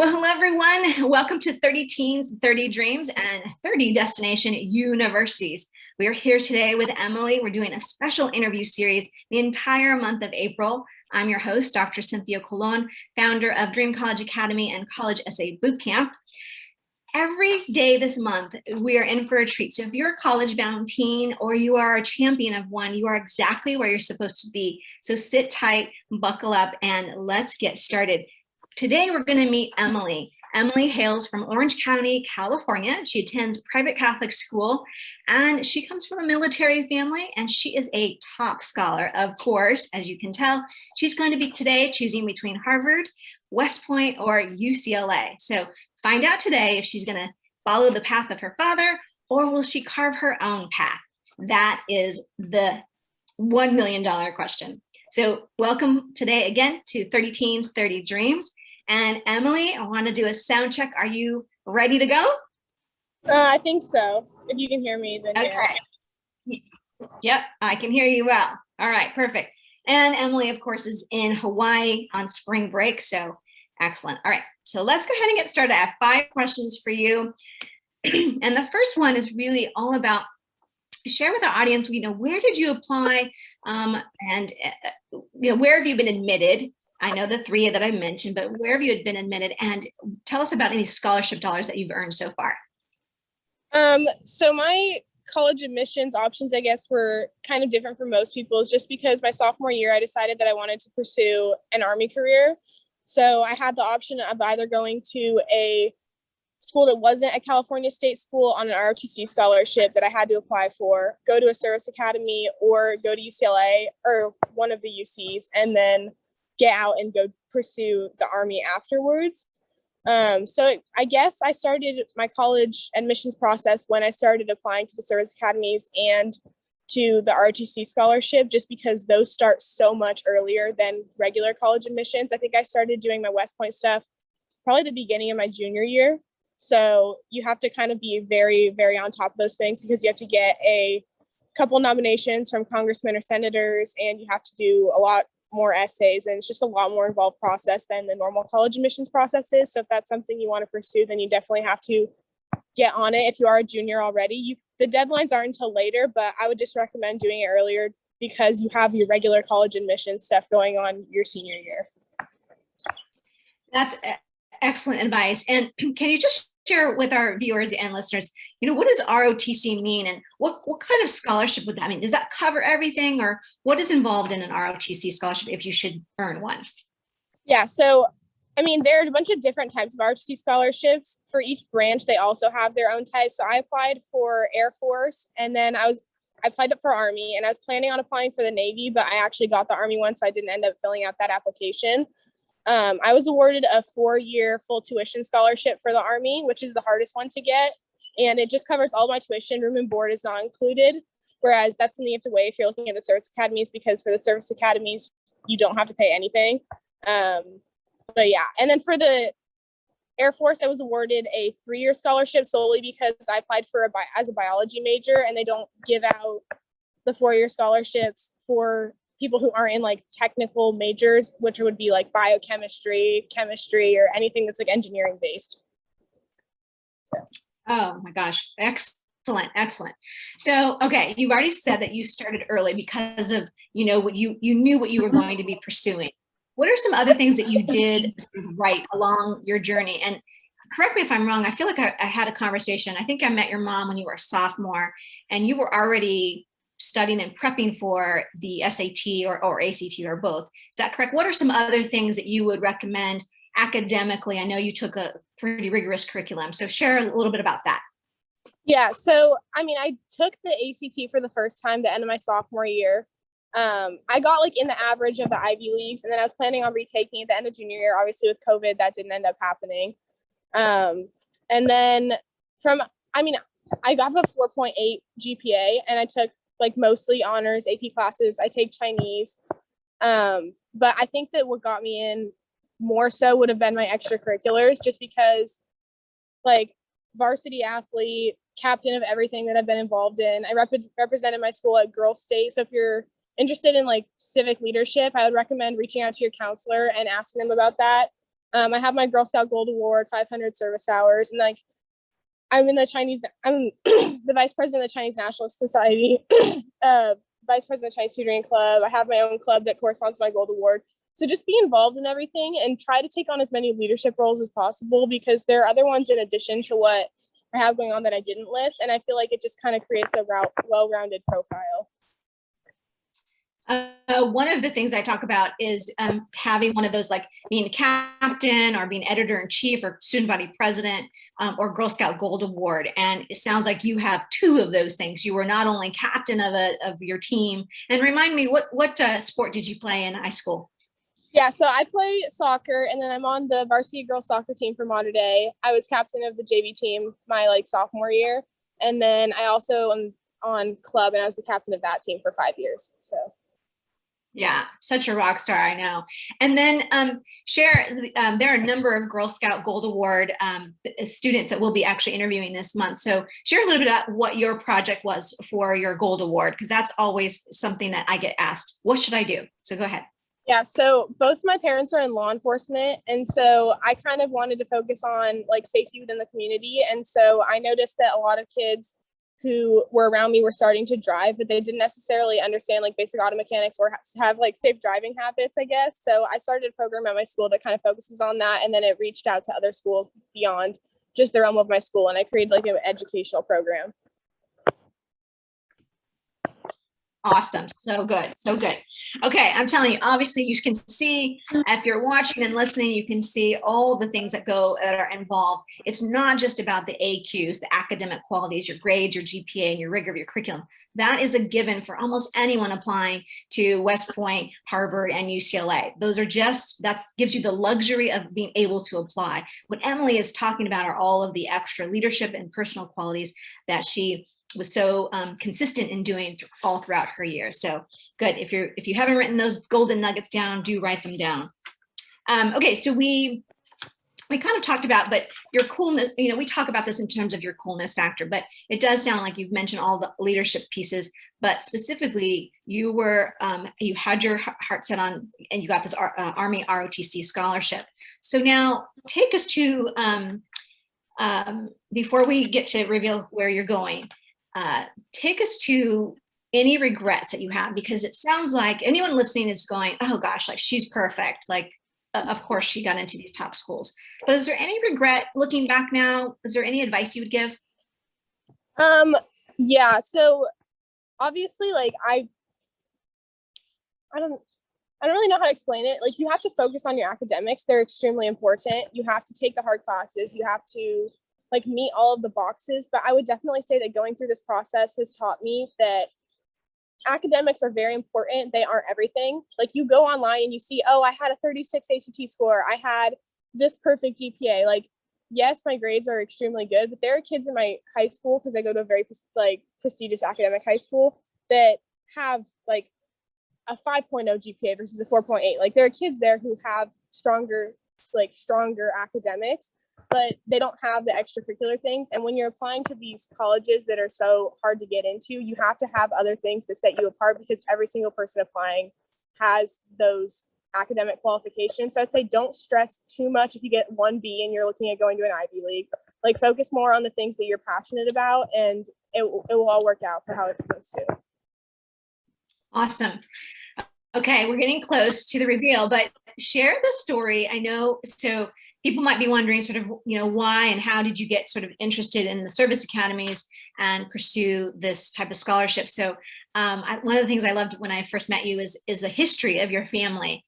Well, hello, everyone. Welcome to 30 Teens, 30 Dreams, and 30 Destination Universities. We are here today with Emilie. We're doing a special interview series the entire month of April. I'm your host, Dr. Cynthia Colon, founder of Dream College Academy and College Essay Bootcamp. Every day this month, we are in for a treat. So if you're a college-bound teen or you are a champion of one, you are exactly where you're supposed to be. So sit tight, buckle up, and let's get started. Today, we're going to meet Emilie. Emilie hails from Orange County, California. She attends private Catholic school, and she comes from a military family, and she is a top scholar. Of course, as you can tell, she's going to be today choosing between Harvard, West Point, or UCLA. So find out today if she's going to follow the path of her father, or will she carve her own path? That is the $1 million question. So welcome today again to 30 Teens, 30 Dreams. And Emilie, I want to do a sound check. Are you ready to go? I think so. If you can hear me, then okay. Yes. Yep, I can hear you well. All right, perfect. And Emilie, of course, is in Hawaii on spring break, so excellent. All right, so let's go ahead and get started. I have 5 questions for you. And the first one is really all about share with our audience, where did you apply and where have you been admitted? I know the 3 that I mentioned, but where have you been admitted? And tell us about any scholarship dollars that you've earned so far. So my college admissions options, I guess, were kind of different from most people's, just because my sophomore year, I decided that I wanted to pursue an Army career. So I had the option of either going to a school that wasn't a California state school on an ROTC scholarship that I had to apply for, go to a service academy, or go to UCLA or one of the UCs, and then get out and go pursue the Army afterwards. So I guess I started my college admissions process when I started applying to the service academies and to the ROTC scholarship, just because those start so much earlier than regular college admissions. I think I started doing my West Point stuff probably the beginning of my junior year. So you have to kind of be very, very on top of those things, because you have to get a couple nominations from congressmen or senators, and you have to do a lot more essays, and it's just a lot more involved process than the normal college admissions process is. So if that's something you want to pursue, then you definitely have to get on it. If you are a junior already, the deadlines aren't until later, but I would just recommend doing it earlier, because you have your regular college admissions stuff going on your senior year. That's excellent advice. And can you just share with our viewers and listeners, what does ROTC mean, and what kind of scholarship would that mean? Does that cover everything, or what is involved in an ROTC scholarship if you should earn one? Yeah, so there are a bunch of different types of ROTC scholarships. For each branch, they also have their own types. So I applied for Air Force, and then I applied for Army, and I was planning on applying for the Navy, but I actually got the Army one, so I didn't end up filling out that application. I was awarded a 4-year full tuition scholarship for the Army, which is the hardest one to get. And it just covers all my tuition. Room and board is not included. Whereas that's something you have to weigh if you're looking at the service academies, because for the service academies, you don't have to pay anything. But yeah. And then for the Air Force, I was awarded a 3-year scholarship solely because I applied for as a biology major, and they don't give out the 4-year scholarships for people who aren't in like technical majors, which would be like biochemistry, chemistry, or anything that's like engineering based. Oh my gosh, excellent. So, okay, you've already said that you started early because of, what you knew what you were going to be pursuing. What are some other things that you did right along your journey? And correct me if I'm wrong, I feel like I had a conversation. I think I met your mom when you were a sophomore, and you were already studying and prepping for the SAT or ACT or both. Is that correct? What are some other things that you would recommend academically? I know you took a pretty rigorous curriculum, so share a little bit about that. Yeah, so I took the ACT for the first time the end of my sophomore year. I got like in the average of the Ivy Leagues, and then I was planning on retaking at the end of junior year. Obviously with COVID, that didn't end up happening. And then I got a 4.8 GPA, and I took like mostly honors AP classes. I take Chinese. But I think that what got me in more so would have been my extracurriculars, just because like varsity athlete, captain of everything that I've been involved in. I represented my school at Girls State. So if you're interested in like civic leadership, I would recommend reaching out to your counselor and asking them about that. I have my Girl Scout Gold Award, 500 service hours, and like I'm the vice president of the Chinese National Society, vice president of the Chinese Tutoring Club. I have my own club that corresponds to my Gold Award. So just be involved in everything and try to take on as many leadership roles as possible, because there are other ones in addition to what I have going on that I didn't list. And I feel like it just kind of creates a well-rounded profile. One of the things I talk about is having one of those, like being the captain or being editor-in-chief or student body president, or Girl Scout Gold Award. And it sounds like you have two of those things. You were not only captain of your team. And remind me, what sport did you play in high school? Yeah, so I play soccer, and then I'm on the varsity girls soccer team for Mater Dei. I was captain of the JV team my sophomore year, and then I also am on club, and I was the captain of that team for 5 years. So. Yeah, such a rock star, I know. And then share, there are a number of Girl Scout Gold Award students that we'll be actually interviewing this month. So share a little bit about what your project was for your Gold Award, because that's always something that I get asked, what should I do? So go ahead. Yeah, so both my parents are in law enforcement, and so I kind of wanted to focus on safety within the community. And so I noticed that a lot of kids who were around me were starting to drive, but they didn't necessarily understand basic auto mechanics or have safe driving habits, I guess. So I started a program at my school that kind of focuses on that, and then it reached out to other schools beyond just the realm of my school, and I created an educational program. Awesome. So good. So good. Okay. I'm telling you, obviously you can see, if you're watching and listening, you can see all the things that are involved. It's not just about the AQs, the academic qualities, your grades, your GPA, and your rigor of your curriculum. That is a given for almost anyone applying to West Point, Harvard, and UCLA. Those are that gives you the luxury of being able to apply. What Emilie is talking about are all of the extra leadership and personal qualities that she was so consistent in doing all throughout her years. So good. If you haven't written those golden nuggets down, do write them down. Okay, so we kind of talked about, but your coolness, we talk about this in terms of your coolness factor, but it does sound like you've mentioned all the leadership pieces, but specifically you had your heart set on, and you got this Army ROTC scholarship. So now take us to, before we get to reveal where you're going, take us to any regrets that you have, because it sounds like anyone listening is going, oh gosh, she's perfect. Of course she got into these top schools. But is there any regret looking back now? Is there any advice you would give? Yeah, so obviously I don't really know how to explain it. You have to focus on your academics. They're extremely important. You have to take the hard classes. You have to meet all of the boxes. But I would definitely say that going through this process has taught me that academics are very important. They aren't everything. You go online and you see, oh, I had a 36 ACT score. I had this perfect GPA. Yes, my grades are extremely good, but there are kids in my high school, because I go to a very prestigious academic high school, that have a 5.0 GPA versus a 4.8. There are kids there who have stronger academics, but they don't have the extracurricular things. And when you're applying to these colleges that are so hard to get into, you have to have other things to set you apart, because every single person applying has those academic qualifications. So I'd say don't stress too much if you get 1B and you're looking at going to an Ivy League. Focus more on the things that you're passionate about, and it will all work out for how it's supposed to. Awesome. Okay, we're getting close to the reveal, but share the story. I know, so people might be wondering why and how did you get interested in the service academies and pursue this type of scholarship? So one of the things I loved when I first met you is the history of your family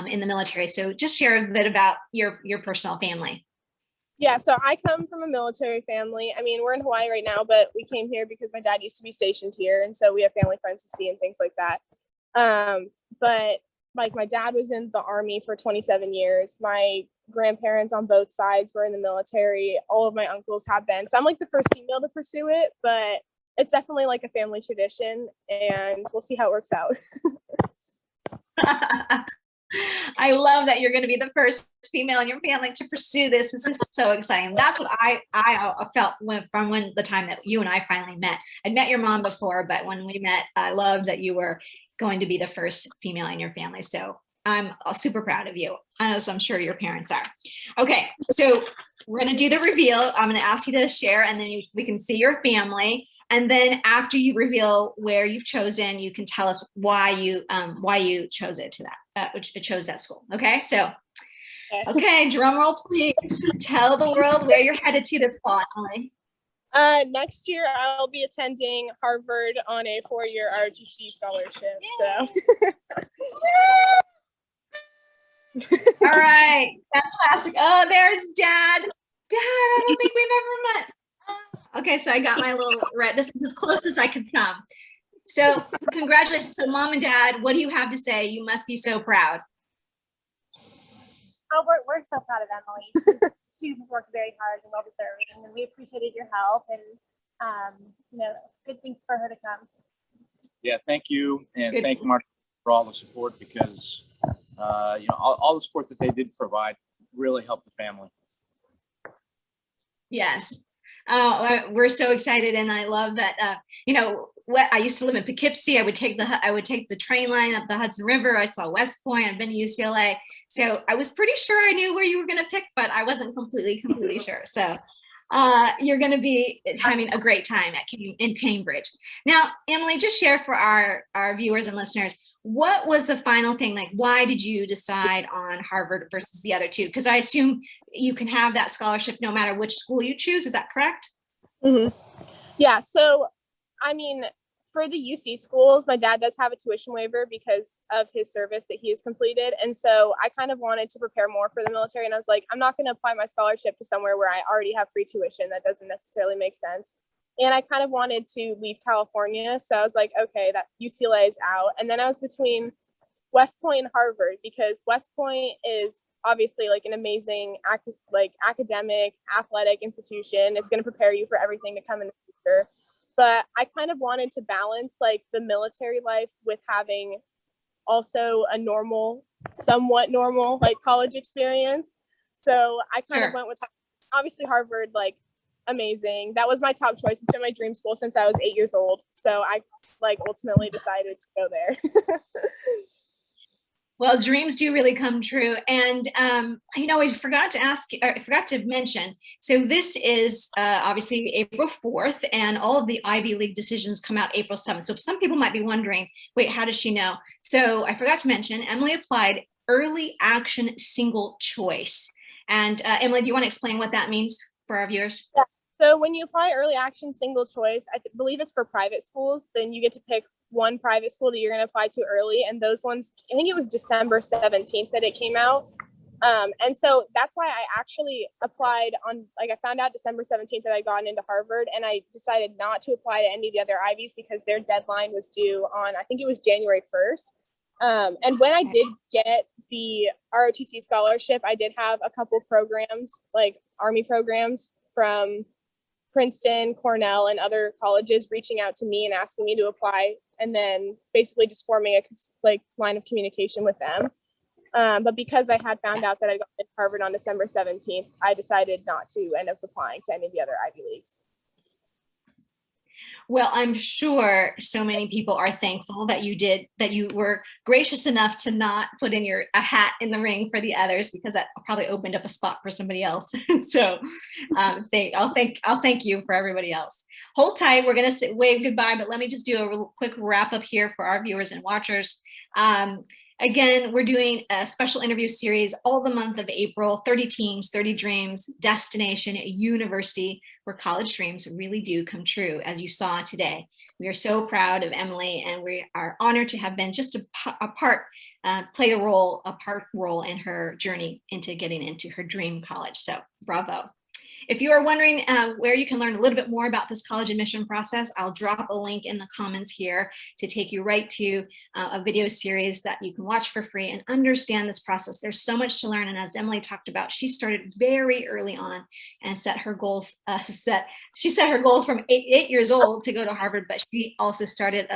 in the military. So just share a bit about your personal family. Yeah, so I come from a military family. I mean, we're in Hawaii right now, but we came here because my dad used to be stationed here. And so we have family friends to see and things like that. But my dad was in the Army for 27 years. My grandparents on both sides were in the military. All of my uncles have been. So I'm the first female to pursue it, but it's definitely a family tradition, and we'll see how it works out. I love that you're going to be the first female in your family to pursue this. This is so exciting. That's what I felt from the time that you and I finally met. I'd met your mom before, but when we met, I loved that you were going to be the first female in your family. So I'm super proud of you. As I'm sure your parents are. Okay, so we're gonna do the reveal. I'm gonna ask you to share, and then we can see your family. And then after you reveal where you've chosen, you can tell us why you chose it to chose that school. Okay, so okay, drum roll, please. Tell the world where you're headed to this fall, Emilie. Next year, I'll be attending Harvard on a 4-year ROTC scholarship. So. All right, fantastic. Oh, there's Dad. Dad, I don't think we've ever met. Okay, so I got my little red. This is as close as I could come. So congratulations. So Mom and Dad, what do you have to say? You must be so proud. Oh, we're so proud of Emilie. She's worked very hard and well-deserving, and we appreciated your help, and good things for her to come. Yeah, thank you, and Good. Thank Mark for all the support, because all the support that they did provide really helped the family. Yes. We're so excited, and I love that. I used to live in Poughkeepsie. I would take the train line up the Hudson River. I saw West Point. I've been to UCLA, so I was pretty sure I knew where you were going to pick, but I wasn't completely sure. So you're going to be having a great time in Cambridge. Now, Emilie, just share for our viewers and listeners, what was the final thing? Like, why did you decide on Harvard versus the other two? Because I assume you can have that scholarship no matter which school you choose. Is that correct? Mm-hmm. Yeah. So, I mean, for the UC schools, my dad does have a tuition waiver because of his service that he has completed. And so I kind of wanted to prepare more for the military. And I was like, I'm not going to apply my scholarship to somewhere where I already have free tuition. That doesn't necessarily make sense. And I kind of wanted to leave California. So I was like, okay, that UCLA is out. And then I was between West Point and Harvard, because West Point is obviously like an amazing academic, athletic institution. It's going to prepare you for everything to come in the future. But I kind of wanted to balance like the military life with having also a somewhat normal like college experience. So I kind of went with, obviously Harvard, like amazing. That was my top choice. It's been my dream school since I was 8 years old. So I ultimately decided to go there. Well, dreams do really come true. And, I forgot to mention, so this is obviously April 4th, and all of the Ivy League decisions come out April 7th. So some people might be wondering, wait, how does she know? So I forgot to mention, Emilie applied early action single choice. And Emilie, do you want to explain what that means for our viewers? Yeah. So when you apply early action single choice, I believe it's for private schools, then you get to pick one private school that you're going to apply to early. And those ones, I think it was December 17th that it came out. And so that's why I actually applied I found out December 17th that I'd gotten into Harvard, and I decided not to apply to any of the other Ivies because their deadline was due on, I think it was January 1st. And when I did get the ROTC scholarship, I did have a couple programs, like Army programs from Princeton, Cornell, and other colleges reaching out to me and asking me to apply, and then basically just forming a line of communication with them. But because I had found out that I got into Harvard on December 17th, I decided not to end up applying to any of the other Ivy Leagues. Well, I'm sure so many people are thankful that you were gracious enough to not put in a hat in the ring for the others, because that probably opened up a spot for somebody else. So I'll thank you for everybody else. Hold tight. We're going to wave goodbye, but let me just do a real quick wrap up here for our viewers and watchers. Again, we're doing a special interview series all the month of April, 30 Teens, 30 Dreams, Destination YOUniversity, where college dreams really do come true, as you saw today. We are so proud of Emilie, and we are honored to have been just play a part role in her journey into getting into her dream college. So bravo. If you are wondering where you can learn a little bit more about this college admission process, I'll drop a link in the comments here to take you right to a video series that you can watch for free and understand this process. There's so much to learn. And as Emilie talked about, she started very early on and set her goals. She set her goals from 8 years old to go to Harvard, but she also started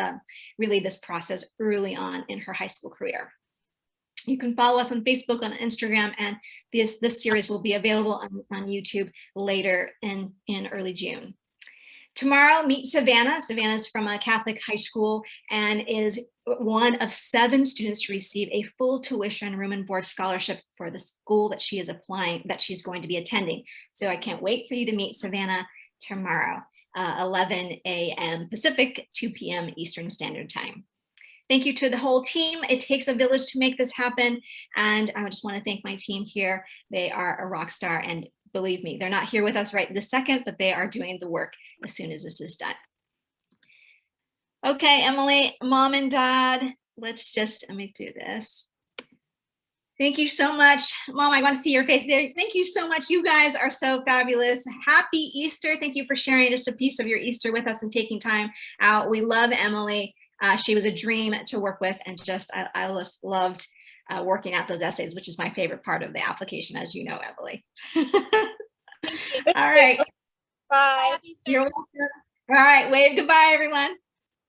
really this process early on in her high school career. You can follow us on Facebook, on Instagram, and this series will be available on YouTube later in early June. Tomorrow, meet Savannah. Savannah's from a Catholic high school and is one of 7 students to receive a full tuition room and board scholarship for the school that she is applying, that she's going to be attending. So I can't wait for you to meet Savannah tomorrow, 11 a.m. Pacific, 2 p.m. Eastern Standard Time. Thank you to the whole team. It takes a village to make this happen. And I just want to thank my team here. They are a rock star, and believe me, they're not here with us right this second, but they are doing the work as soon as this is done. Okay, Emilie, Mom and Dad, let me do this. Thank you so much. Mom, I want to see your face there. Thank you so much. You guys are so fabulous. Happy Easter. Thank you for sharing just a piece of your Easter with us and taking time out. We love Emilie. She was a dream to work with, and I just loved working out those essays, which is my favorite part of the application, as you know, Emilie. All right. Bye. You're welcome. All right, wave goodbye, everyone.